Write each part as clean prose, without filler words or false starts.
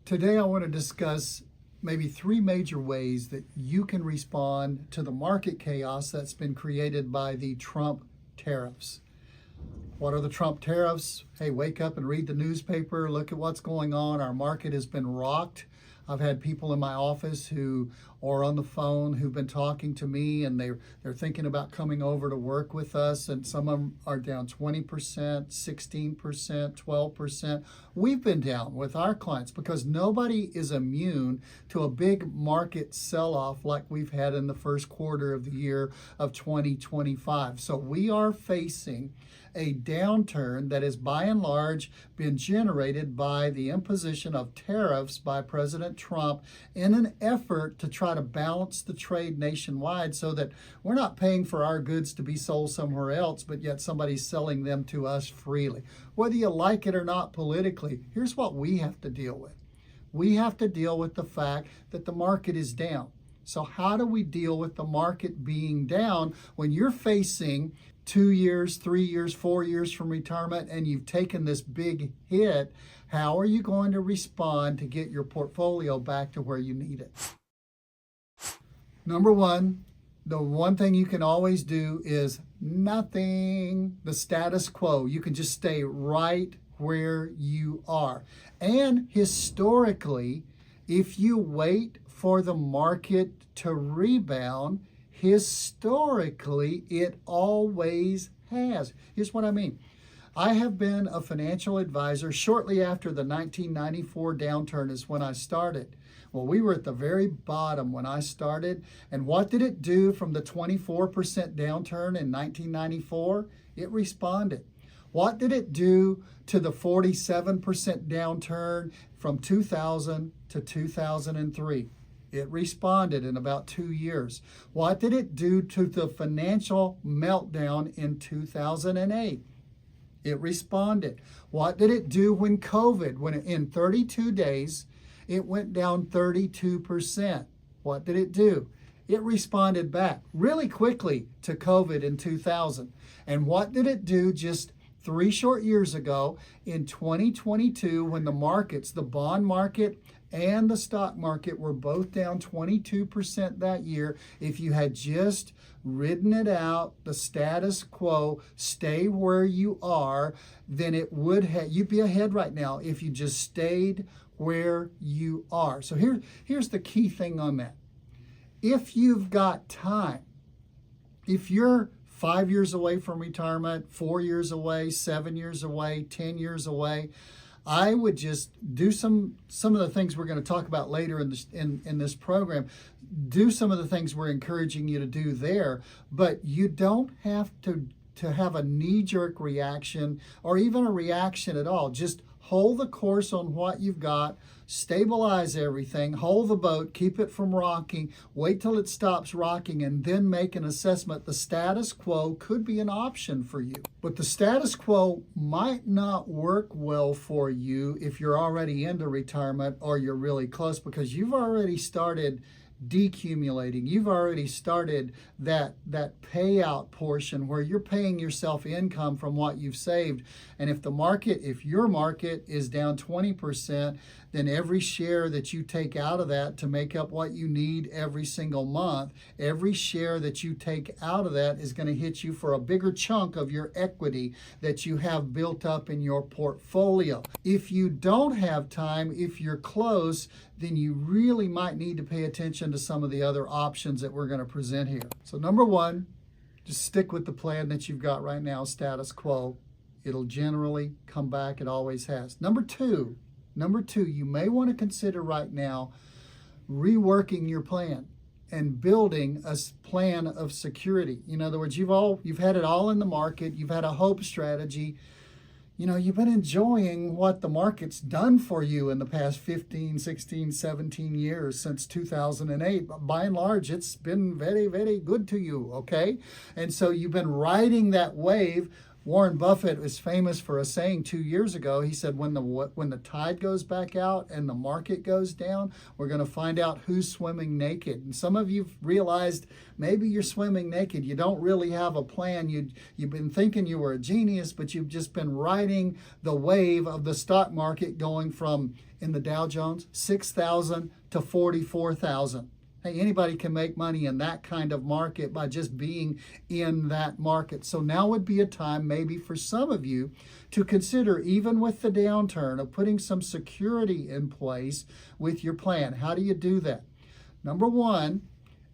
Today I want to discuss maybe three major ways that you can respond to the market chaos that's been created by the Trump tariffs. What are the Trump tariffs? Hey, wake up and read the newspaper, look at what's going on. Our market has been rocked. I've had people in my office who or on the phone who've been talking to me, and they're thinking about coming over to work with us, and some of them are down 20%, 16%, 12%. We've been down with our clients because nobody is immune to a big market sell-off like we've had in the first quarter of the year of 2025. So we are facing a downturn that is by and large been generated by the imposition of tariffs by President Trump in an effort to try to balance the trade nationwide so that we're not paying for our goods to be sold somewhere else, but yet somebody's selling them to us freely. Whether you like it or not politically, here's what we have to deal with. We have to deal with the fact that the market is down. So how do we deal with the market being down when you're facing 2 years, 3 years, 4 years from retirement and you've taken this big hit? How are you going to respond to get your portfolio back to where you need it? Number one, the one thing you can always do is nothing, the status quo. You can just stay right where you are. And historically, if you wait for the market to rebound, historically, it always has. Here's what I mean. I have been a financial advisor shortly after the 1994 downturn is when I started. Well, we were at the very bottom when I started. And what did it do from the 24% downturn in 1994? It responded. What did it do to the 47% downturn from 2000 to 2003? It responded in about 2 years. What did it do to the financial meltdown in 2008? It responded. What did it do when COVID, when in 32 days, it went down 32%? What did it do? It responded back really quickly to COVID in 2000. And what did it do just 3 short years ago in 2022 when the markets, the bond market and the stock market were both down 22% that year? If you had just ridden it out, the status quo, stay where you are, then it would have, you'd be ahead right now if you just stayed where you are. So here's the key thing on that. If you've got time, if you're 5 years away from retirement, 4 years away, 7 years away, 10 years away, I would just do some of the things we're going to talk about later in this program. Do some of the things we're encouraging you to do there, but you don't have to have a knee-jerk reaction or even a reaction at all. Just hold the course on what you've got, stabilize everything, hold the boat, keep it from rocking, wait till it stops rocking, and then make an assessment. The status quo could be an option for you, but the status quo might not work well for you if you're already into retirement or you're really close, because you've already started decumulating. You've already started that payout portion where you're paying yourself income from what you've saved. And if your market is down 20%, then every share that you take out of that to make up what you need every single month, every share that you take out of that is going to hit you for a bigger chunk of your equity that you have built up in your portfolio. If you don't have time, if you're close, then you really might need to pay attention to some of the other options that we're going to present here. So number one, just stick with the plan that you've got right now, status quo. It'll generally come back. It always has. Number two, you may want to consider right now reworking your plan and building a plan of security. In other words, you've had it all in the market. You've had a hope strategy. You've been enjoying what the market's done for you in the past 15, 16, 17 years since 2008. By and large, it's been very, very good to you, okay? And so you've been riding that wave Warren Buffett is famous for a saying 2 years ago. He said, when the tide goes back out and the market goes down, we're going to find out who's swimming naked. And some of you've realized maybe you're swimming naked. You don't really have a plan. You've been thinking you were a genius, but you've just been riding the wave of the stock market going from, in the Dow Jones, 6,000 to 44,000. Hey, anybody can make money in that kind of market by just being in that market. So now would be a time maybe for some of you to consider, even with the downturn, of putting some security in place with your plan. How do you do that? Number one,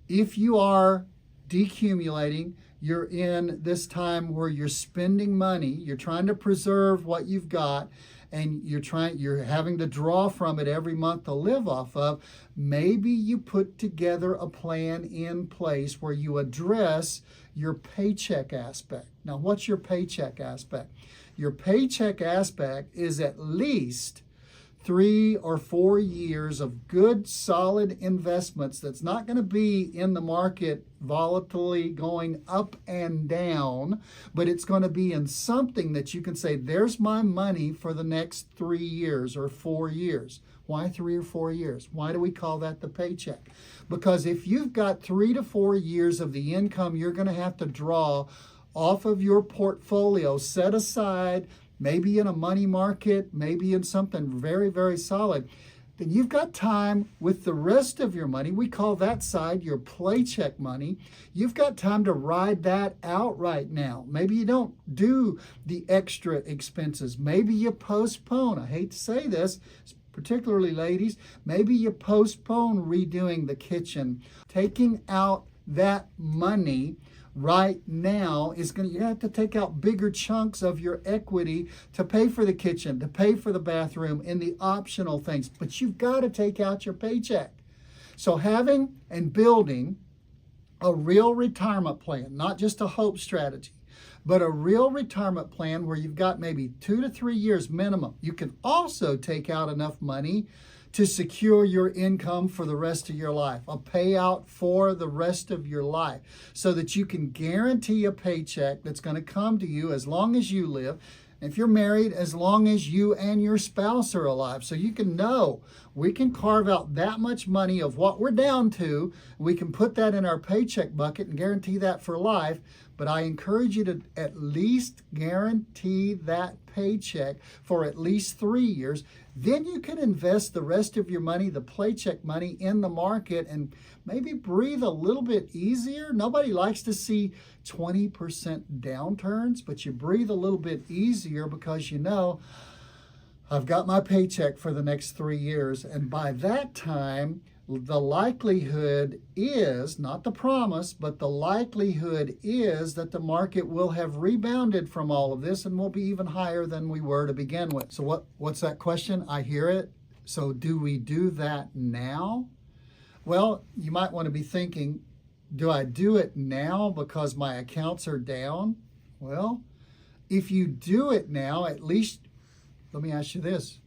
if you are decumulating, you're in this time where you're spending money, you're trying to preserve what you've got, and you're having to draw from it every month to live off of, maybe you put together a plan in place where you address your paycheck aspect. Now, what's your paycheck aspect? Your paycheck aspect is at least 3 or 4 years of good, solid investments that's not going to be in the market volatility going up and down, but it's going to be in something that you can say, there's my money for the next 3 years or 4 years. Why 3 or 4 years? Why do we call that the paycheck? Because if you've got 3 to 4 years of the income you're going to have to draw off of your portfolio, set aside, maybe in a money market, maybe in something very, very solid, then you've got time with the rest of your money. We call that side your paycheck money. You've got time to ride that out right now. Maybe you don't do the extra expenses. Maybe you postpone. I hate to say this, particularly ladies, maybe you postpone redoing the kitchen. Taking out that money right now is you have to take out bigger chunks of your equity to pay for the kitchen, to pay for the bathroom, and the optional things. But you've got to take out your paycheck. So having and building a real retirement plan, not just a hope strategy, but a real retirement plan where you've got maybe 2 to 3 years minimum. You can also take out enough money to secure your income for the rest of your life, a payout for the rest of your life, so that you can guarantee a paycheck that's going to come to you as long as you live. If you're married, as long as you and your spouse are alive. So you can know we can carve out that much money of what we're down to. We can put that in our paycheck bucket and guarantee that for life. But I encourage you to at least guarantee that paycheck for at least 3 years. Then you can invest the rest of your money, the paycheck money, in the market and maybe breathe a little bit easier. Nobody likes to see 20% downturns, but you breathe a little bit easier because you know, I've got my paycheck for the next 3 years. And by that time, the likelihood is, not the promise, but the likelihood is that the market will have rebounded from all of this and will be even higher than we were to begin with. So what's that question? I hear it. So do we do that now? Well, you might want to be thinking, do I do it now because my accounts are down? Well, if you do it now, at least, let me ask you this.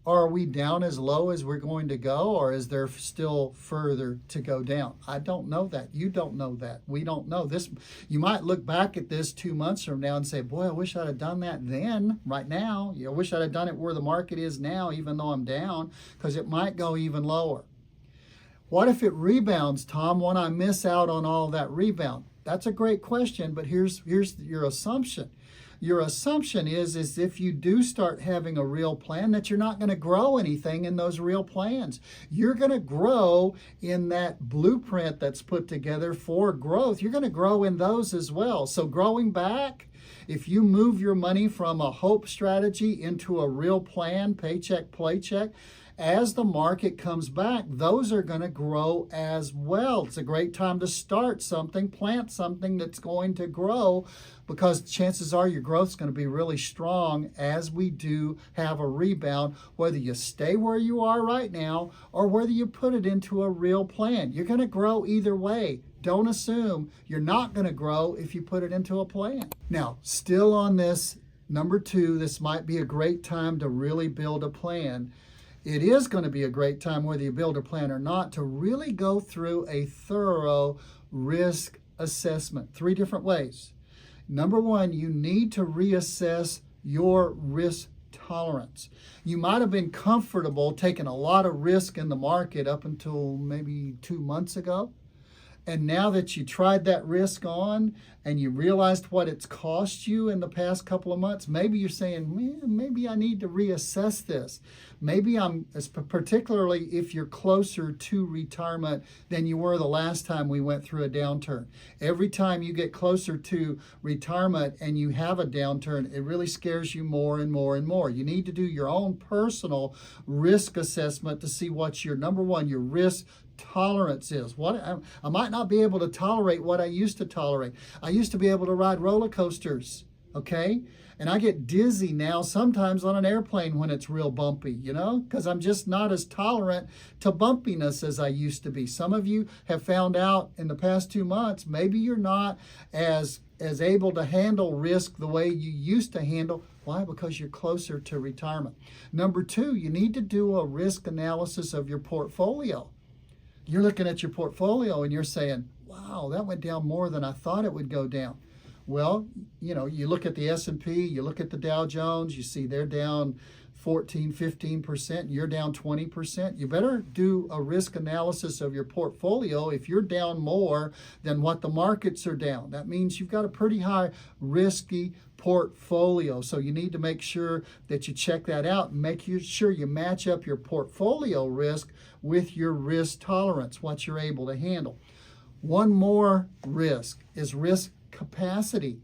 Are we down as low as we're going to go, or is there still further to go down? I don't know that. You don't know that. We don't know this. You might look back at this 2 months from now and say, boy, I wish I'd have done that then, right now. I wish I'd have done it where the market is now, even though I'm down, because it might go even lower. What if it rebounds, Tom? Won't I miss out on all that rebound? That's a great question, but here's your assumption. Your assumption is if you do start having a real plan, that you're not going to grow anything in those real plans. You're going to grow in that blueprint that's put together for growth. You're going to grow in those as well. So growing back, if you move your money from a hope strategy into a real plan, paycheck, paycheck, as the market comes back, those are going to grow as well. It's a great time to start something, plant something that's going to grow, because chances are your growth is going to be really strong as we do have a rebound, whether you stay where you are right now or whether you put it into a real plan. You're going to grow either way. Don't assume you're not going to grow if you put it into a plan. Now, still on this, number 2, this might be a great time to really build a plan. It is going to be a great time, whether you build a plan or not, to really go through a thorough risk assessment. 3 different ways. Number one, you need to reassess your risk tolerance. You might have been comfortable taking a lot of risk in the market up until maybe 2 months ago. And now that you tried that risk on and you realized what it's cost you in the past couple of months, maybe you're saying, man, maybe I need to reassess this. Maybe particularly if you're closer to retirement than you were the last time we went through a downturn. Every time you get closer to retirement and you have a downturn, it really scares you more and more and more. You need to do your own personal risk assessment to see what your, number one, your risk tolerance is. I might not be able to tolerate what I used to tolerate. I used to be able to ride roller coasters, okay? And I get dizzy now sometimes on an airplane when it's real bumpy, you know, because I'm just not as tolerant to bumpiness as I used to be. Some of you have found out in the past 2 months, maybe you're not as able to handle risk the way you used to handle. Why? Because you're closer to retirement. Number two, you need to do a risk analysis of your portfolio. You're looking at your portfolio and you're saying, wow, that went down more than I thought it would go down. Well, you know, you look at the S&P, you look at the Dow Jones, you see they're down 14, 15%, you're down 20%. You better do a risk analysis of your portfolio if you're down more than what the markets are down. That means you've got a pretty high risky portfolio. So you need to make sure that you check that out and make sure you match up your portfolio risk with your risk tolerance, what you're able to handle. One more risk is risk capacity.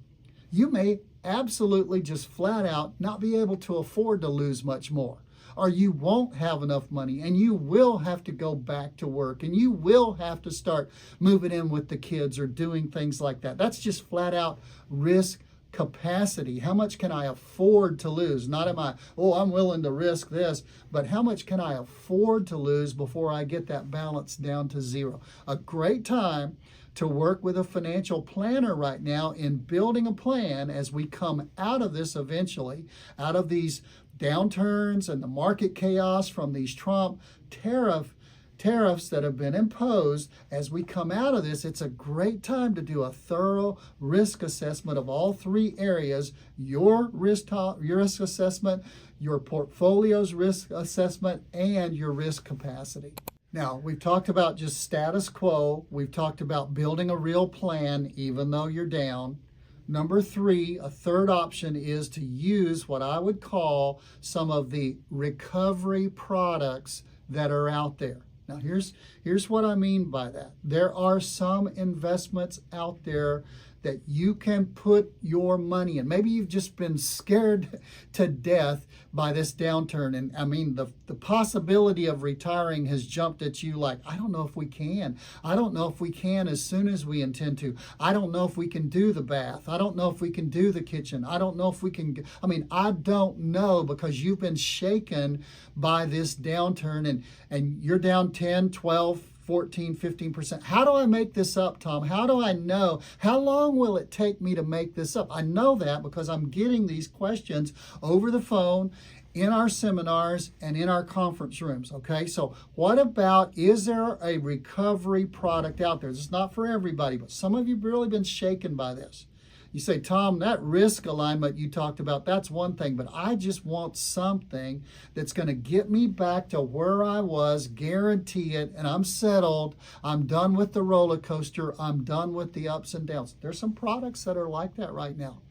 You may absolutely just flat out not be able to afford to lose much more, or you won't have enough money and you will have to go back to work and you will have to start moving in with the kids or doing things like that. That's just flat out risk capacity. How much can I afford to lose? Not am I, oh, I'm willing to risk this, but how much can I afford to lose before I get that balance down to zero? A great time to work with a financial planner right now in building a plan as we come out of this eventually, out of these downturns and the market chaos from these Trump tariffs that have been imposed. As we come out of this, it's a great time to do a thorough risk assessment of all three areas: your risk assessment, your portfolio's risk assessment, and your risk capacity. Now, we've talked about just status quo. We've talked about building a real plan even though you're down. Number three, a third option is to use what I would call some of the recovery products that are out there. Now, here's what I mean by that. There are some investments out there that you can put your money in. Maybe you've just been scared to death by this downturn. And I mean, the possibility of retiring has jumped at you like, I don't know if we can. I don't know if we can as soon as we intend to. I don't know if we can do the bath. I don't know if we can do the kitchen. I don't know if we can. I don't know, because you've been shaken by this downturn and you're down 10, 12, 14, 15%. How do I make this up, Tom? How do I know? How long will it take me to make this up? I know that because I'm getting these questions over the phone, in our seminars, and in our conference rooms, okay? So what about, is there a recovery product out there? It's not for everybody, but some of you have really been shaken by this. You say, Tom, that risk alignment you talked about, that's one thing, but I just want something that's going to get me back to where I was, guarantee it, and I'm settled. I'm done with the roller coaster. I'm done with the ups and downs. There's some products that are like that right now.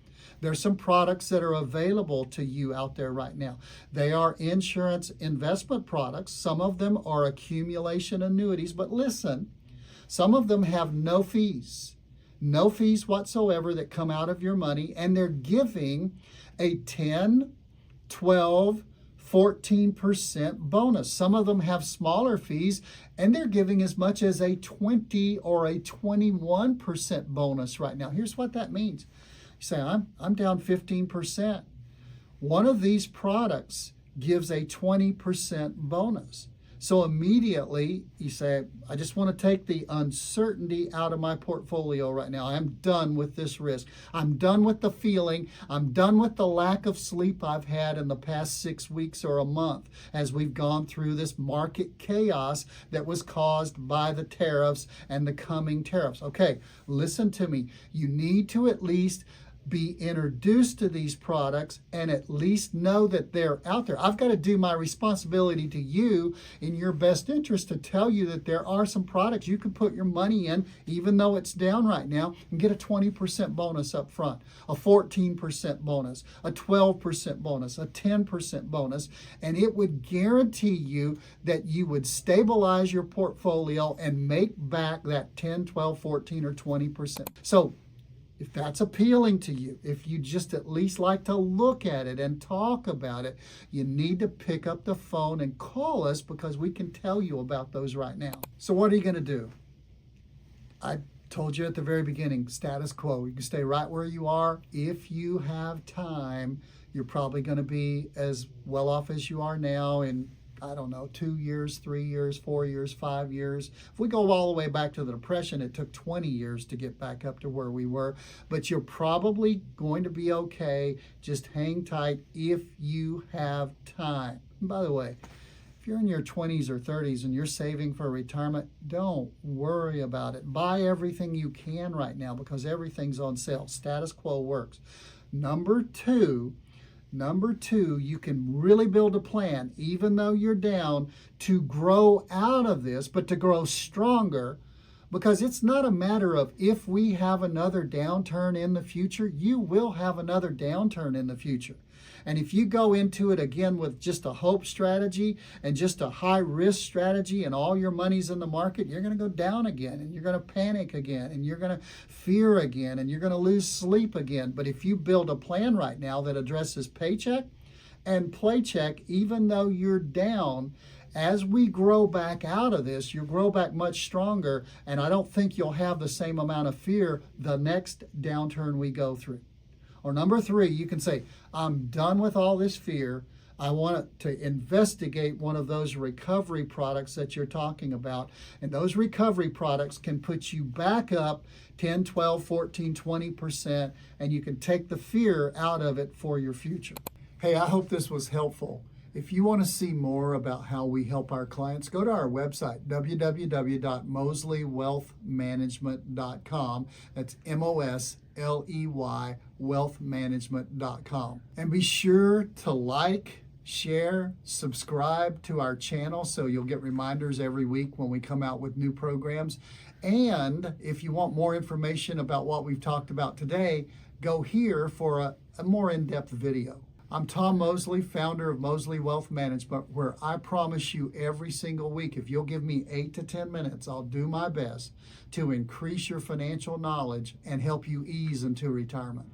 There's some products that are available to you out there right now. They are insurance investment products. Some of them are accumulation annuities, but listen, some of them have no fees. No fees whatsoever that come out of your money, and they're giving a 10, 12, 14% bonus. Some of them have smaller fees, and they're giving as much as a 20 or a 21% bonus right now. Here's what that means. You say, I'm down 15%. One of these products gives a 20% bonus. So immediately you say, I just want to take the uncertainty out of my portfolio right now. I'm done with this risk. I'm done with the feeling. I'm done with the lack of sleep I've had in the past 6 weeks or a month as we've gone through this market chaos that was caused by the tariffs and the coming tariffs. Okay, listen to me. You need to at least be introduced to these products and at least know that they're out there. I've got to do my responsibility to you in your best interest to tell you that there are some products you can put your money in, even though it's down right now, and get a 20% bonus up front, a 14% bonus, a 12% bonus, a 10% bonus, and it would guarantee you that you would stabilize your portfolio and make back that 10, 12, 14, or 20%. So if that's appealing to you, if you just at least like to look at it and talk about it, you need to pick up the phone and call us, because we can tell you about those right now. So what are you going to do? I told you at the very beginning, status quo. You can stay right where you are. If you have time, you're probably going to be as well off as you are now in, I don't know, 2 years, 3 years, 4 years, 5 years. If we go all the way back to the Depression, it took 20 years to get back up to where we were. But you're probably going to be okay. Just hang tight if you have time. And by the way, if you're in your 20s or 30s and you're saving for retirement, don't worry about it. Buy everything you can right now, because everything's on sale. Status quo works. Number two, you can really build a plan, even though you're down, to grow out of this, but to grow stronger, because it's not a matter of if we have another downturn in the future. You will have another downturn in the future. And if you go into it again with just a hope strategy and just a high risk strategy and all your money's in the market, you're going to go down again, and you're going to panic again, and you're going to fear again, and you're going to lose sleep again. But if you build a plan right now that addresses paycheck and playcheck, even though you're down, as we grow back out of this, you'll grow back much stronger, and I don't think you'll have the same amount of fear the next downturn we go through. Or number three, you can say, I'm done with all this fear. I want to investigate one of those recovery products that you're talking about. And those recovery products can put you back up 10, 12, 14, 20%, and you can take the fear out of it for your future. Hey, I hope this was helpful. If you want to see more about how we help our clients, go to our website, www.mosleywealthmanagement.com. That's MOSLEY wealthmanagement.com. And be sure to like, share, subscribe to our channel so you'll get reminders every week when we come out with new programs. And if you want more information about what we've talked about today, go here for a more in-depth video. I'm Tom Mosley, founder of Mosley Wealth Management, where I promise you every single week, if you'll give me 8 to 10 minutes, I'll do my best to increase your financial knowledge and help you ease into retirement.